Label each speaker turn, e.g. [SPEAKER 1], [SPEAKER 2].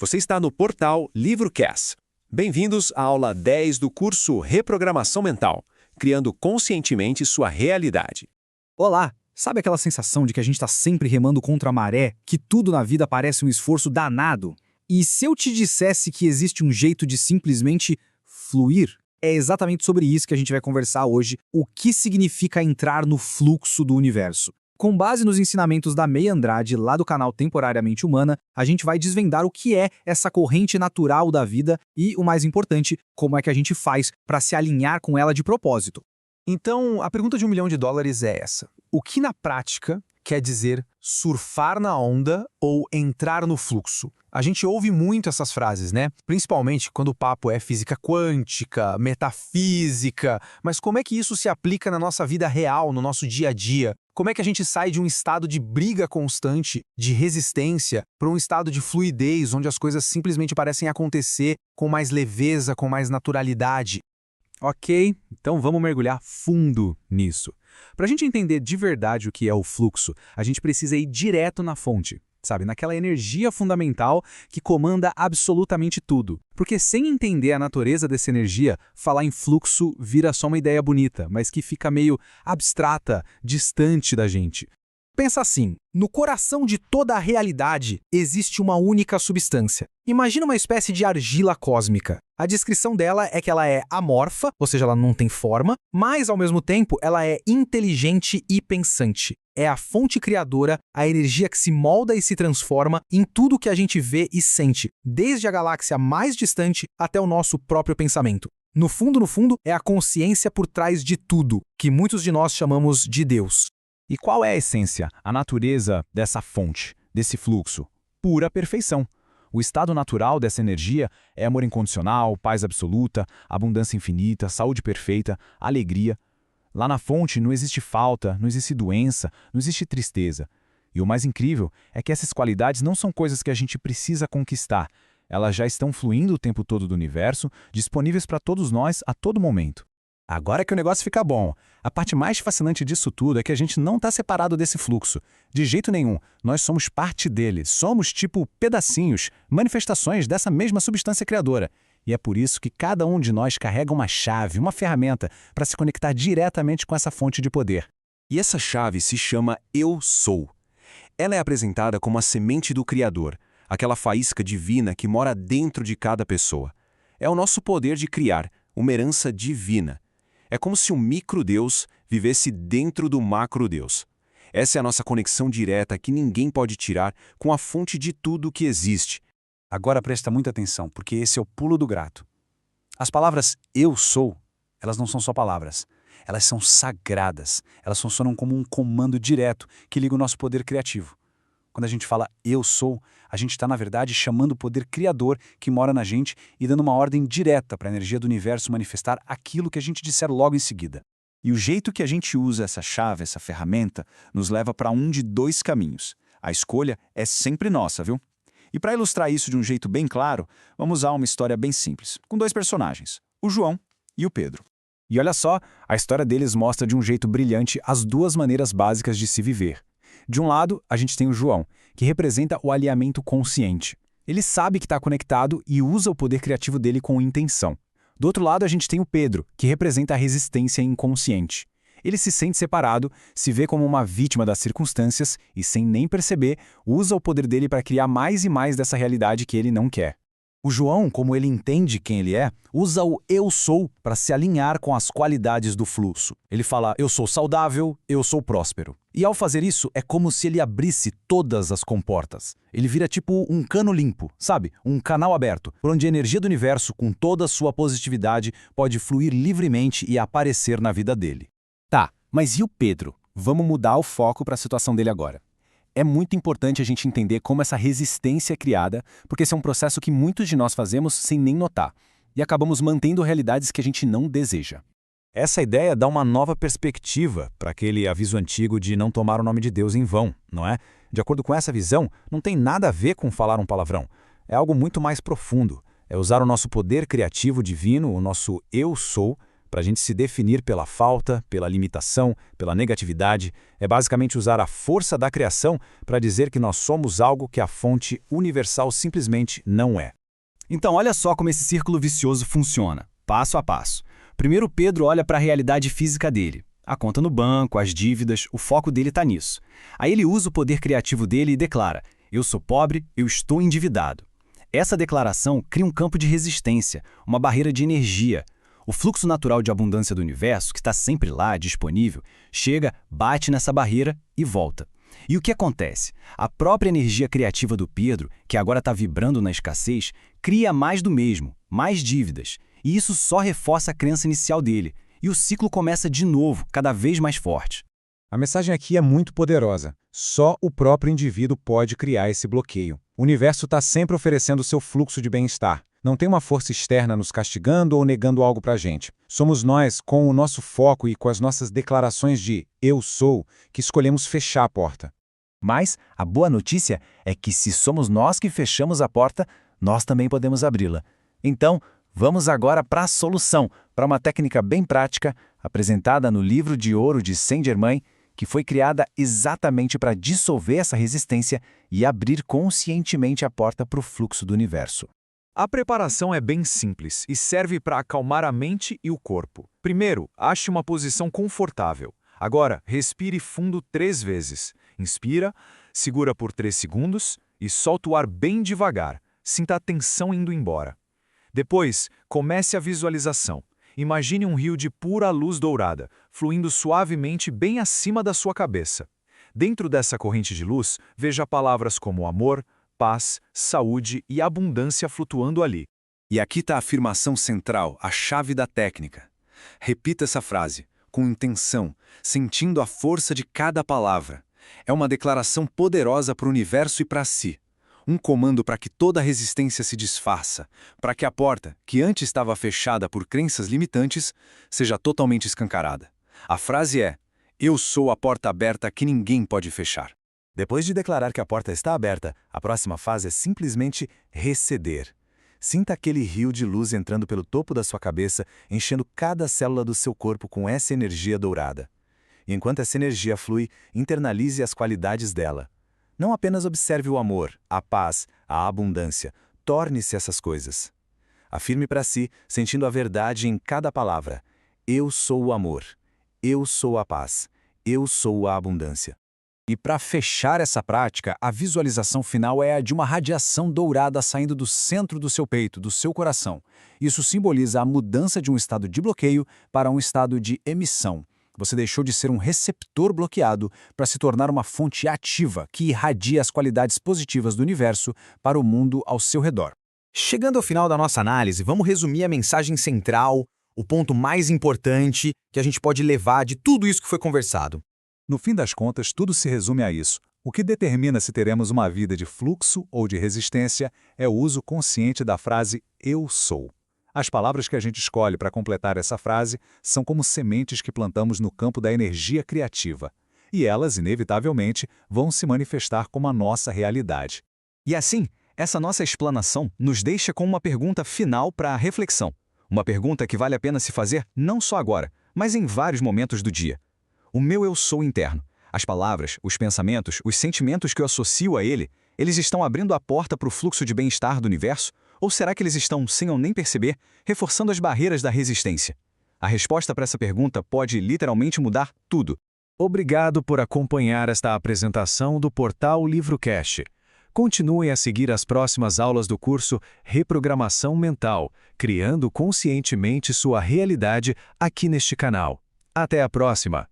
[SPEAKER 1] Você está no portal LivroCast. Bem-vindos à aula 10 do curso Reprogramação Mental, criando conscientemente sua realidade.
[SPEAKER 2] Olá! Sabe aquela sensação de que a gente está sempre remando contra a maré, que tudo na vida parece um esforço danado? E se eu te dissesse que existe um jeito de simplesmente fluir? É exatamente sobre isso que a gente vai conversar hoje, o que significa entrar no fluxo do universo. Com base nos ensinamentos da May Andrade, lá do canal Temporariamente Humana, a gente vai desvendar o que é essa corrente natural da vida e, o mais importante, como é que a gente faz para se alinhar com ela de propósito.
[SPEAKER 3] Então, a pergunta de $1 milhão é essa. O que na prática quer dizer surfar na onda ou entrar no fluxo? A gente ouve muito essas frases, né? Principalmente quando o papo é física quântica, metafísica. Mas como é que isso se aplica na nossa vida real, no nosso dia a dia? Como é que a gente sai de um estado de briga constante, de resistência, para um estado de fluidez, onde as coisas simplesmente parecem acontecer com mais leveza, com mais naturalidade?
[SPEAKER 2] Ok, então vamos mergulhar fundo nisso. Para a gente entender de verdade o que é o fluxo, a gente precisa ir direto na fonte, sabe? Naquela energia fundamental que comanda absolutamente tudo. Porque sem entender a natureza dessa energia, falar em fluxo vira só uma ideia bonita, mas que fica meio abstrata, distante da gente. Pensa assim, no coração de toda a realidade existe uma única substância. Imagina uma espécie de argila cósmica. A descrição dela é que ela é amorfa, ou seja, ela não tem forma, mas ao mesmo tempo ela é inteligente e pensante. É a fonte criadora, a energia que se molda e se transforma em tudo que a gente vê e sente, desde a galáxia mais distante até o nosso próprio pensamento. No fundo, é a consciência por trás de tudo, que muitos de nós chamamos de Deus.
[SPEAKER 4] E qual é a essência, a natureza dessa fonte, desse fluxo? Pura perfeição. O estado natural dessa energia é amor incondicional, paz absoluta, abundância infinita, saúde perfeita, alegria. Lá na fonte não existe falta, não existe doença, não existe tristeza. E o mais incrível é que essas qualidades não são coisas que a gente precisa conquistar. Elas já estão fluindo o tempo todo do universo, disponíveis para todos nós a todo momento.
[SPEAKER 1] Agora é que o negócio fica bom. A parte mais fascinante disso tudo é que a gente não está separado desse fluxo. De jeito nenhum. Nós somos parte dele. Somos tipo pedacinhos, manifestações dessa mesma substância criadora. E é por isso que cada um de nós carrega uma chave, uma ferramenta, para se conectar diretamente com essa fonte de poder. E essa chave se chama Eu Sou. Ela é apresentada como a semente do Criador, aquela faísca divina que mora dentro de cada pessoa. É o nosso poder de criar, uma herança divina. É como se um micro-Deus vivesse dentro do macro-Deus. Essa é a nossa conexão direta que ninguém pode tirar com a fonte de tudo que existe. Agora presta muita atenção, porque esse é o pulo do gato. As palavras eu sou, elas não são só palavras. Elas são sagradas. Elas funcionam como um comando direto que liga o nosso poder criativo. Quando a gente fala eu sou, a gente está, na verdade, chamando o poder criador que mora na gente e dando uma ordem direta para a energia do universo manifestar aquilo que a gente disser logo em seguida. E o jeito que a gente usa essa chave, essa ferramenta, nos leva para um de dois caminhos. A escolha é sempre nossa, viu? E para ilustrar isso de um jeito bem claro, vamos usar uma história bem simples, com dois personagens, o João e o Pedro. E olha só, a história deles mostra de um jeito brilhante as duas maneiras básicas de se viver. De um lado, a gente tem o João, que representa o alinhamento consciente. Ele sabe que está conectado e usa o poder criativo dele com intenção. Do outro lado, a gente tem o Pedro, que representa a resistência inconsciente. Ele se sente separado, se vê como uma vítima das circunstâncias e, sem nem perceber, usa o poder dele para criar mais e mais dessa realidade que ele não quer. O João, como ele entende quem ele é, usa o eu sou para se alinhar com as qualidades do fluxo. Ele fala, eu sou saudável, eu sou próspero. E ao fazer isso, é como se ele abrisse todas as comportas. Ele vira tipo um cano limpo, sabe? Um canal aberto, por onde a energia do universo, com toda a sua positividade, pode fluir livremente e aparecer na vida dele. Tá, mas e o Pedro? Vamos mudar o foco para a situação dele agora. É muito importante a gente entender como essa resistência é criada, porque esse é um processo que muitos de nós fazemos sem nem notar, e acabamos mantendo realidades que a gente não deseja.
[SPEAKER 4] Essa ideia dá uma nova perspectiva para aquele aviso antigo de não tomar o nome de Deus em vão, não é? De acordo com essa visão, não tem nada a ver com falar um palavrão. É algo muito mais profundo. É usar o nosso poder criativo divino, o nosso eu sou, Para a gente se definir pela falta, pela limitação, pela negatividade, é basicamente usar a força da criação para dizer que nós somos algo que a fonte universal simplesmente não é.
[SPEAKER 1] Então, olha só como esse círculo vicioso funciona, passo a passo. Primeiro, Pedro olha para a realidade física dele. A conta no banco, as dívidas, o foco dele está nisso. Aí ele usa o poder criativo dele e declara: eu sou pobre, eu estou endividado. Essa declaração cria um campo de resistência, uma barreira de energia. O fluxo natural de abundância do universo, que está sempre lá, disponível, chega, bate nessa barreira e volta. E o que acontece? A própria energia criativa do Pedro, que agora está vibrando na escassez, cria mais do mesmo, mais dívidas. E isso só reforça a crença inicial dele. E o ciclo começa de novo, cada vez mais forte.
[SPEAKER 4] A mensagem aqui é muito poderosa. Só o próprio indivíduo pode criar esse bloqueio. O universo está sempre oferecendo seu fluxo de bem-estar. Não tem uma força externa nos castigando ou negando algo para a gente. Somos nós, com o nosso foco e com as nossas declarações de "eu sou", que escolhemos fechar a porta.
[SPEAKER 1] Mas a boa notícia é que se somos nós que fechamos a porta, nós também podemos abri-la. Então, vamos agora para a solução, para uma técnica bem prática, apresentada no livro de ouro de Saint-Germain, que foi criada exatamente para dissolver essa resistência e abrir conscientemente a porta para o fluxo do universo.
[SPEAKER 3] A preparação é bem simples e serve para acalmar a mente e o corpo. Primeiro, ache uma posição confortável. Agora, respire fundo 3 vezes. Inspira, segura por 3 segundos e solta o ar bem devagar. Sinta a tensão indo embora. Depois, comece a visualização. Imagine um rio de pura luz dourada, fluindo suavemente bem acima da sua cabeça. Dentro dessa corrente de luz, veja palavras como amor, paz, saúde e abundância flutuando ali.
[SPEAKER 5] E aqui está a afirmação central, a chave da técnica. Repita essa frase, com intenção, sentindo a força de cada palavra. É uma declaração poderosa para o universo e para si. Um comando para que toda resistência se desfaça, para que a porta, que antes estava fechada por crenças limitantes, seja totalmente escancarada. A frase é: eu sou a porta aberta que ninguém pode fechar.
[SPEAKER 1] Depois de declarar que a porta está aberta, a próxima fase é simplesmente receder. Sinta aquele rio de luz entrando pelo topo da sua cabeça, enchendo cada célula do seu corpo com essa energia dourada. E enquanto essa energia flui, internalize as qualidades dela. Não apenas observe o amor, a paz, a abundância. Torne-se essas coisas. Afirme para si, sentindo a verdade em cada palavra. Eu sou o amor. Eu sou a paz. Eu sou a abundância. E para fechar essa prática, a visualização final é a de uma radiação dourada saindo do centro do seu peito, do seu coração. Isso simboliza a mudança de um estado de bloqueio para um estado de emissão. Você deixou de ser um receptor bloqueado para se tornar uma fonte ativa que irradia as qualidades positivas do universo para o mundo ao seu redor. Chegando ao final da nossa análise, vamos resumir a mensagem central, o ponto mais importante que a gente pode levar de tudo isso que foi conversado.
[SPEAKER 2] No fim das contas, tudo se resume a isso. O que determina se teremos uma vida de fluxo ou de resistência é o uso consciente da frase "eu sou". As palavras que a gente escolhe para completar essa frase são como sementes que plantamos no campo da energia criativa. E elas, inevitavelmente, vão se manifestar como a nossa realidade.
[SPEAKER 1] E assim, essa nossa explanação nos deixa com uma pergunta final para a reflexão. Uma pergunta que vale a pena se fazer não só agora, mas em vários momentos do dia. O meu eu sou interno, as palavras, os pensamentos, os sentimentos que eu associo a ele, eles estão abrindo a porta para o fluxo de bem-estar do universo? Ou será que eles estão, sem eu nem perceber, reforçando as barreiras da resistência? A resposta para essa pergunta pode literalmente mudar tudo.
[SPEAKER 2] Obrigado por acompanhar esta apresentação do portal LivroCast. Continuem a seguir as próximas aulas do curso Reprogramação Mental, criando conscientemente sua realidade aqui neste canal. Até a próxima!